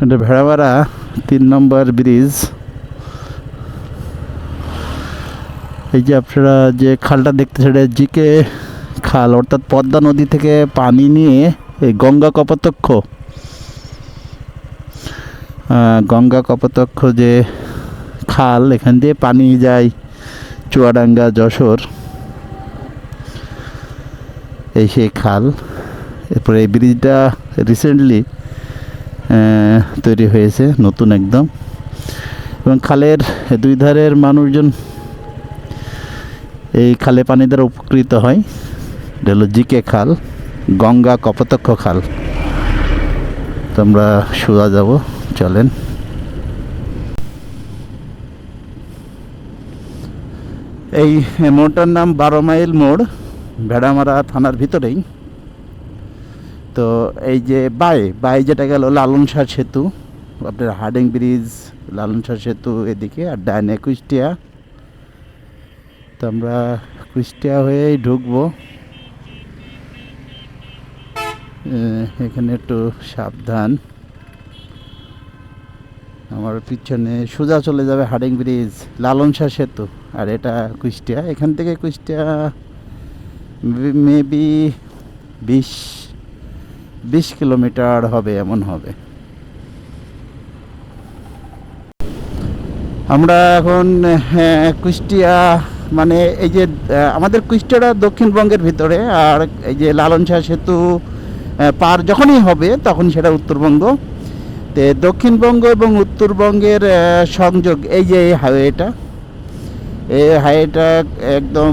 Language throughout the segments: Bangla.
এটা ভেড়ামারা 3 নম্বর ব্রিজ। এই যে আপনারা যে খালটা দেখতে, সেটা জিকে খাল, অর্থাৎ পদ্মা নদী থেকে পানি নিয়ে এই গঙ্গা কপোতাক্ষ যে খাল, এখান দিয়ে পানি যায় চুয়াডাঙ্গা, যশোর, এই সেই খাল। এরপরে এই ব্রিজটা রিসেন্টলি তৈরি হয়েছে, নতুন একদম। এবং খালের দুই ধারের মানুষজন এই খালে পানি দ্বারা উপকৃত হয়। এটা হলো জিকে খাল, গঙ্গা কপোতাক্ষ খাল। তো আমরা সোজা যাব, চলেন। এই মোড়টার নাম 12 মাইল মোড়, ভেড়ামারা থানার ভিতরেই। তো এই যে বাই যেটা গেল লালন শাহ সেতু, আপনার হার্ডিং ব্রিজ, লালন শাহ সেতু এদিকে, আর ডাইনে কুষ্টিয়া। তো আমরা কুষ্টিয়া হয়েই ঢুকবো। এখানে একটু সাবধান, আমার পিছনে সোজা চলে যাবে হার্ডিং ব্রিজ, লালন শাহ সেতু, আর এটা কুষ্টিয়া। এখান থেকে কুষ্টিয়া মেবি 20 কিলোমিটার হবে, এমন হবে। আমরা এখন কুষ্টিয়া, মানে এই যে আমাদের কুষ্টিয়াটা দক্ষিণবঙ্গের ভিতরে, আর এই যে লালন শাহ সেতু পার যখনই হবে তখন সেটা উত্তরবঙ্গ। তো দক্ষিণবঙ্গ এবং উত্তরবঙ্গের সংযোগ এই যে এই হাইওয়েটা একদম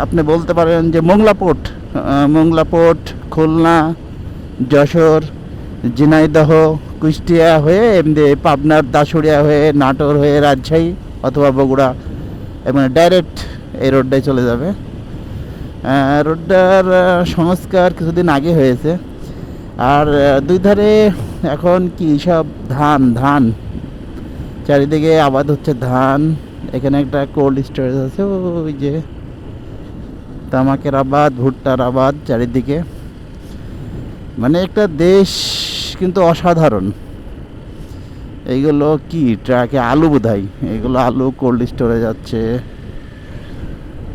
আপনি বলতে পারেন যে মোংলা পোর্ট, খুলনা, যশোর, ঝিনাইদহ, কুষ্টিয়া হয়ে এমনি পাবনার দাসুড়িয়া হয়ে, নাটোর হয়ে রাজশাহী অথবা বগুড়া, এবং ডাইরেক্ট এই রোডটায় চলে যাবে। রোডটার সংস্কার কিছুদিন আগে হয়েছে। আর দুই ধারে এখন কি সব ধান চারিদিকে আবাদ হচ্ছে ধান। এখানে একটা কোল্ড স্টোরেজ আছে, ওই যে তামাকের আবাদ, ভুট্টার আবাদ চারিদিকে। মানে একটা দেশ কিন্তু অসাধারণ। এইগুলো কি ট্রাকে আলু বোধহয়, এইগুলো আলু কোল্ড স্টোরে যাচ্ছে।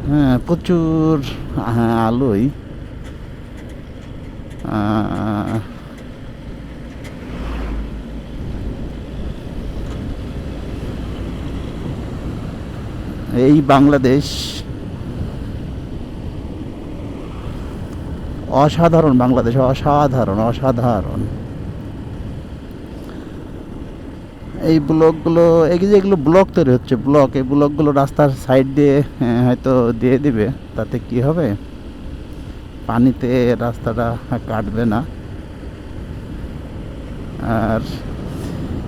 হ্যাঁ, প্রচুর, হ্যাঁ আলুই। এই বাংলাদেশ অসাধারণ, বাংলাদেশ অসাধারণ। এই ব্লকগুলো, এই যেগুলো ব্লক তৈরি হচ্ছে, এই ব্লকগুলো রাস্তার সাইড দিয়ে হয়তো দিয়ে দিবে। তাতে কি হবে, পানিতে রাস্তাটা কাটবে না। আর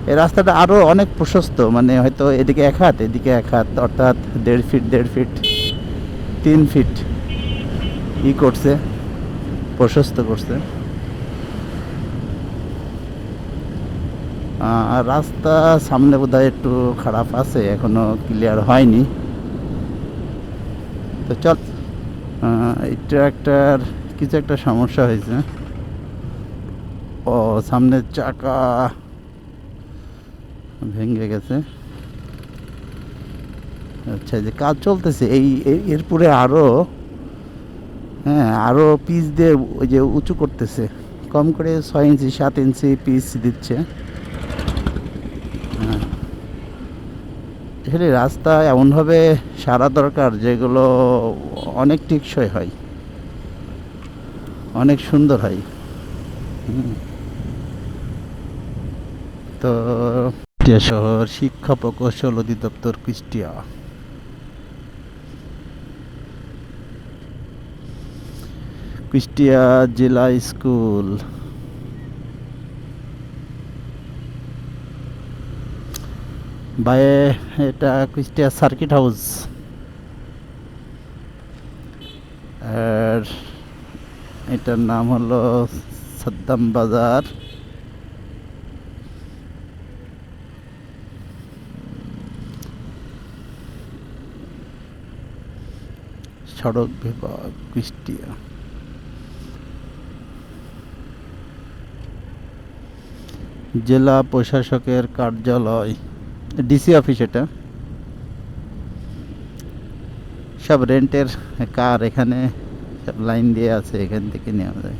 এই রাস্তাটা আরও অনেক প্রশস্ত, মানে হয়তো এদিকে 1 হাত এদিকে 1 হাত, অর্থাৎ 1.5 ফিট 3 ফিট করছে, প্রশস্ত করছে। আর রাস্তা সামনে বোধহয় একটু খারাপ আছে, এখনো ক্লিয়ার হয়নি। তো চল, এই ট্রাকটার কিছু একটা সমস্যা হয়েছে। ও, সামনের চাকা ভেঙে গেছে। আচ্ছা, যে কাজ চলতেছে এরপরে আরো পিচ দিয়ে ওই যে উঁচু করতেছে, কম করে 6 ইঞ্চি 7 ইঞ্চি পিচ দিচ্ছে। এখানে রাস্তা এমনভাবে সারা দরকার যেগুলো অনেক টেকসই হয়, অনেক সুন্দর হয়। তো কুষ্টিয়া শহর শিক্ষা প্রকৌশল অধিদপ্তর কুষ্টিয়া। কুষ্টিয়া জেলা স্কুল, বাইরে এটা কুষ্টিয়া সার্কিট হাউস। আর এটার নাম হলো সাদ্দাম বাজার। সড়ক বিভাগ কুষ্টিয়া। জেলা প্রশাসকের কার্যালয়, ডিসি অফিস। এটা সব রেন্টের কার এখানে সব লাইন দিয়ে আছে, এখান থেকে নেওয়া যায়।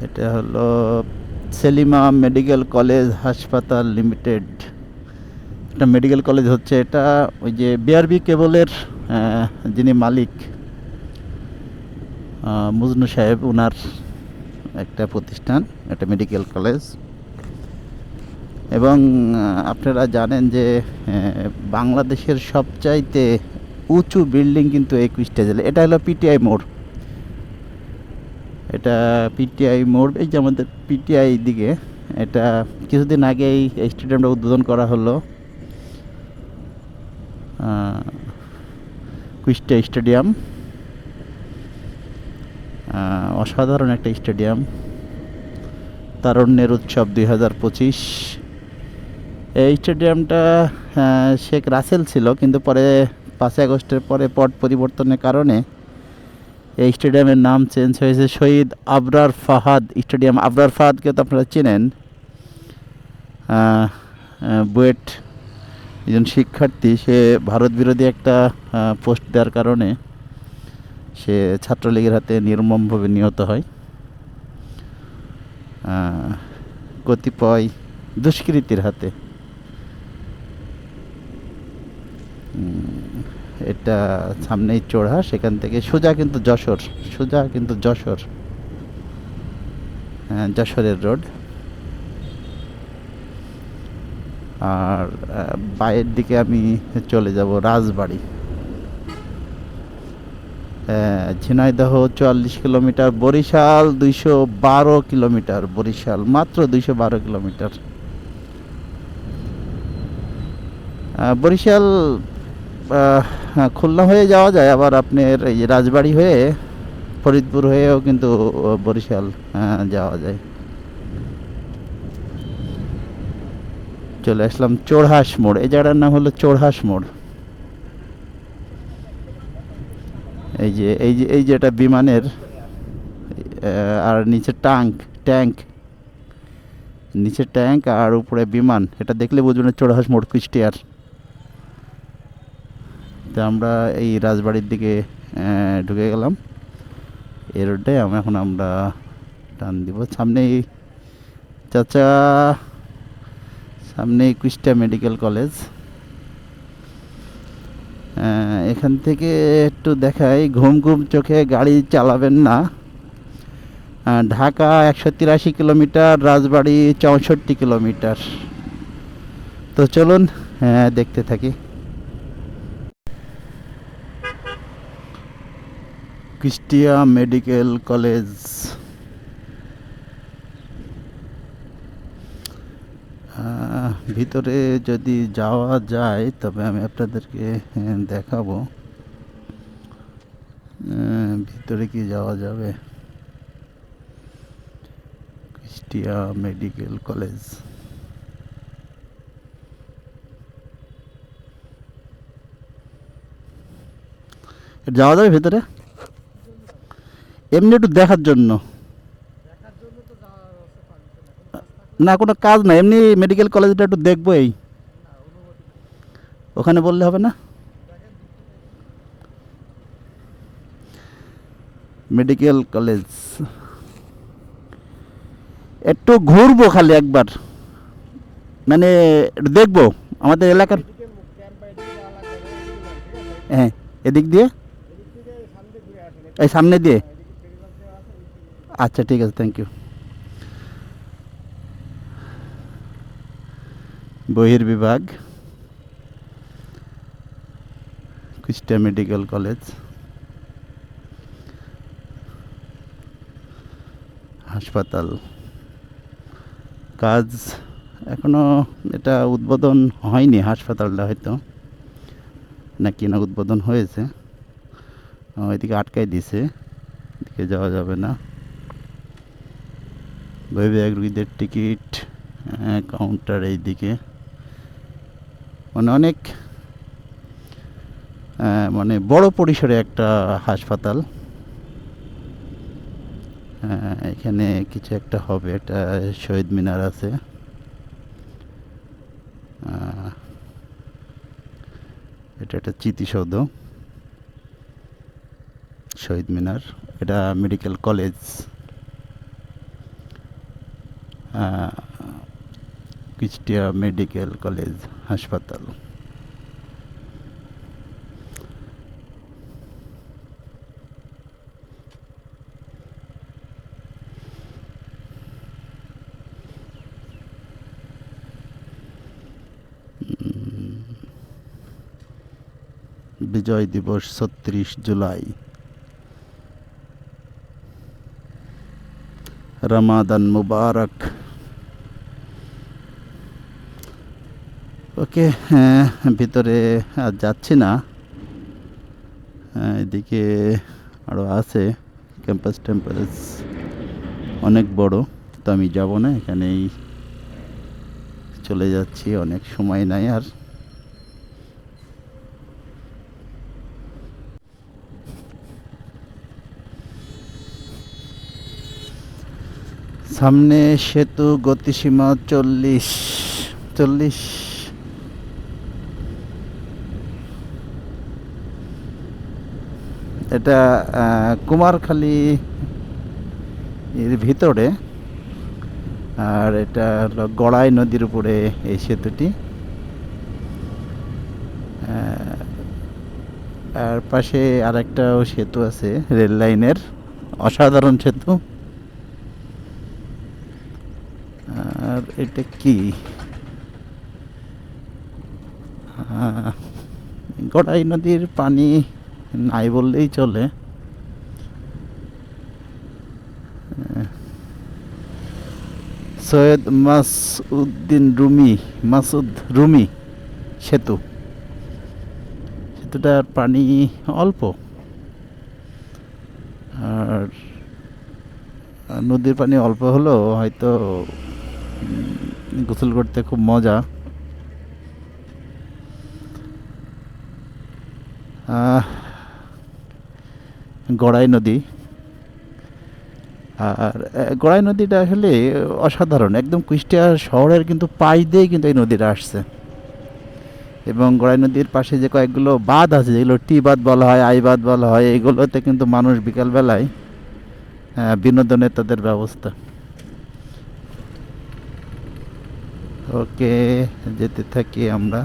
এটা হলো সেলিমা মেডিকেল কলেজ হাসপাতাল লিমিটেড। এটা মেডিকেল কলেজ হচ্ছে, এটা ওই যে বিআরবি কেবলের যিনি মালিক মজনু সাহেব, ওনার একটা প্রতিষ্ঠান, এটা মেডিকেল কলেজ। এবং আপনারা জানেন যে বাংলাদেশের সবচাইতে উঁচু বিল্ডিং কিন্তু 21টা জেলা। এটা হলো পিটিআই মোড়, এটা পিটিআই মোড়, এই যে আমাদের পিটিআই দিকে। এটা কিছুদিন আগেই এই স্টেডিয়ামটা উদ্বোধন করা হলো, কুষ্টা স্টেডিয়াম। অসাধারণ একটা স্টেডিয়াম, তারুণ্যের উৎসব 2025। এই স্টেডিয়ামটা শেখ রাসেল ছিল, কিন্তু পরে 5 আগস্টের পরে পট পরিবর্তনের কারণে এই স্টেডিয়ামের নাম চেঞ্জ হয়েছে শহীদ আবরার ফাহাদ স্টেডিয়াম। আবরার ফাহাদকে তো আপনারা চেনেন, বুয়েট একজন শিক্ষার্থী। সে ভারত বিরোধী একটা পোস্ট দেওয়ার কারণে সে ছাত্রলীগের হাতে নির্মমভাবে নিহত হয় কতিপয় দুষ্কৃতীর হাতে। এটা সামনেই চোড়া, সেখান থেকে সোজা কিন্তু যশোর, সোজা কিন্তু যশোর, যশোরের রোড। আর বাইরের দিকে আমি চলে যাব রাজবাড়ি। ঝিনাইদহ 44 কিলোমিটার, বরিশাল 212 কিলোমিটার, বরিশাল মাত্র 212 কিলোমিটার। বরিশাল খুলনা হয়ে যাওয়া যায়, আবার আপনার এই রাজবাড়ি হয়ে ফরিদপুর হয়েও কিন্তু বরিশাল যাওয়া যায়। চলে আসলাম চোরহাঁস মোড়, এই জায়গাটার নাম হলো চোরহাঁস মোড়। এই যে এটা বিমানের, আর নিচে ট্যাঙ্ক, নিচে ট্যাঙ্ক আর উপরে বিমান। এটা দেখলে বুঝবেন চোরহাঁস মোড় কুষ্টিয়ার। তো আমরা এই রাজবাড়ির দিকে ঢুকে গেলাম এই রোডে। এখন আমরা টান দিব, সামনেই চাচা, সামনে কুষ্টিয়া মেডিকেল কলেজ। এখান থেকে একটু দেখাই, ঘুম ঘুম চোখে গাড়ি চালাবেন না। ঢাকা 183 কিলোমিটার, রাজবাড়ি 64 কিলোমিটার। তো চলুন দেখতে থাকি। Kushtia medical college. ভিতরে যদি যাওয়া যায় তবে আমি আপনাদেরকে দেখাবো ভিতরে কি যাওয়া যাবে। কুষ্টিয়া মেডিকেল কলেজ, যাওয়া যাবে ভিতরে? এমনি একটু দেখার জন্য, না কোনো কাজ না, এমনি মেডিকেল কলেজটা একটু দেখবো। এই ওখানে বললে হবে না? মেডিকেল কলেজ একটু ঘুরবো খালি একবার, মানে একটু দেখবো আমাদের এলাকার। হ্যাঁ, এদিক দিয়ে, এই সামনে দিয়ে। আচ্ছা ঠিক আছে, থ্যাংক ইউ। বহির্বিভাগ, কুষ্টিয়া মেডিকেল কলেজ হাসপাতাল। কাজ এখনো এটা উদ্বোধন হয়নি হাসপাতালটা, হয়তো নাকি না উদ্বোধন হয়েছে। ওইদিকে আটকাই দিছে, এদিকে যাওয়া যাবে না। বৈবাহিক রোগীদের টিকিট কাউন্টার এইদিকে, মানে অনেক মানে বড় পরিসরে একটা হাসপাতাল। এখানে কিছু একটা হবে, একটা শহীদ মিনার আছে। এটা একটা স্মৃতিসৌধ, শহীদ মিনার। এটা medical college, Kushtia medical college হাসপাতাল। বিজয় দিবস ৩৬ জুলাই। রমাদান মুবারক। ওকে, ভিতরে আর যাচ্ছি না। এদিকে আরও আছে ক্যাম্পাস ট্যাম্পাস, অনেক বড়, তো আমি যাব না, এখানেই চলে যাচ্ছি, অনেক সময় নাই আর। সামনে সেতু, গতিসীমা ৪০। এটা কুমারখালী এর ভিতরে, আর এটা হলো গড়াই নদীর উপরে এই সেতুটি। আর পাশে আরেকটাও সেতু আছে রেল লাইনের, অসাধারণ সেতু। আর এটা কি, গড়াই নদীর পানি নাই বললেই চলে। সৈয়দ মাসুদ রুমি সেতু। সেতুটার পানি অল্প, আর নদীর পানি অল্প হলেও হয়তো গোসল করতে খুব মজা। গড়াই নদী, আর গড়াই নদীটা আসলে অসাধারণ, একদম কুষ্টিয়া শহরের কিন্তু পাশ দিয়েই কিন্তু এই নদীটা আসছে। এবং গড়াই নদীর পাশে যে কয়েকগুলো বাঁধ আছে, যেগুলো টি বাঁধ বলা হয়, আই বাঁধ বলা হয়, এইগুলোতে কিন্তু মানুষ বিকালবেলায় বিনোদনের তাদের ব্যবস্থা। ওকে, যেতে থাকি আমরা।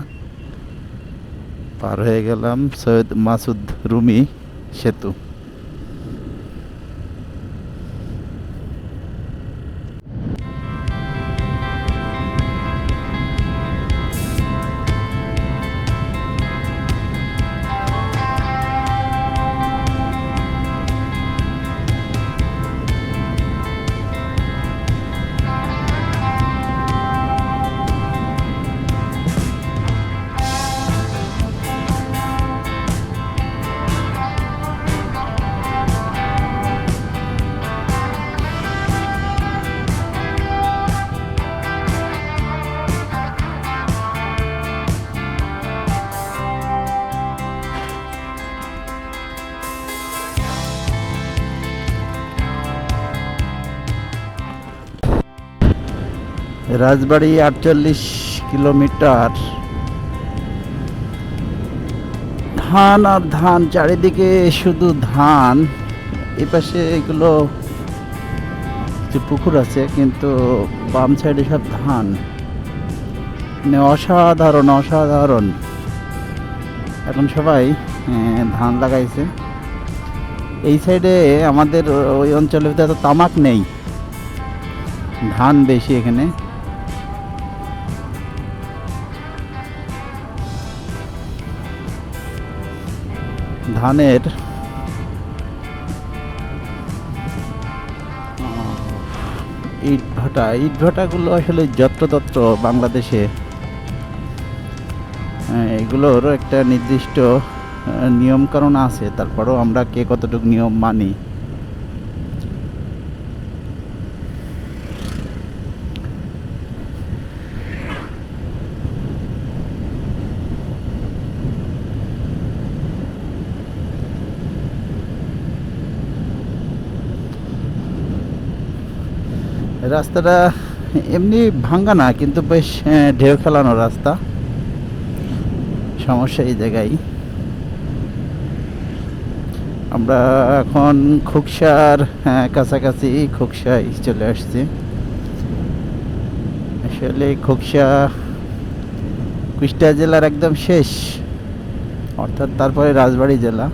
পার হয়ে গেলাম সৈয়দ মাসুদ রুমি সেতু। রাজবাড়ি ৪৮ কিলোমিটার। ধান আর ধান, চারিদিকে শুধু ধান। এই পাশে এগুলো যে পুকুর আছে, কিন্তু বাম সাইডে সব ধান, মানে অসাধারণ। এখন সবাই ধান লাগাইছে। এই সাইডে আমাদের ওই অঞ্চলে এত তামাক নেই, ধান বেশি এখানে। ধানের ইট ভাটাগুলো আসলে যত্রতত্র বাংলাদেশে, এগুলোর একটা নির্দিষ্ট নিয়ম কানুন আছে, তারপরেও আমরা কে কতটুকু নিয়ম মানি। রাস্তাটা এমনি ভাঙ্গা না, কিন্তু বেশ ঢেউ খেলানো রাস্তা। সমস্যা এই জায়গায়। আমরা এখন খোকসার কাছাকাছি খোকসায় চলে আসছি। আসলে খোকসা কুষ্টিয়া জেলার একদম শেষ, অর্থাৎ তারপরে রাজবাড়ী জেলা।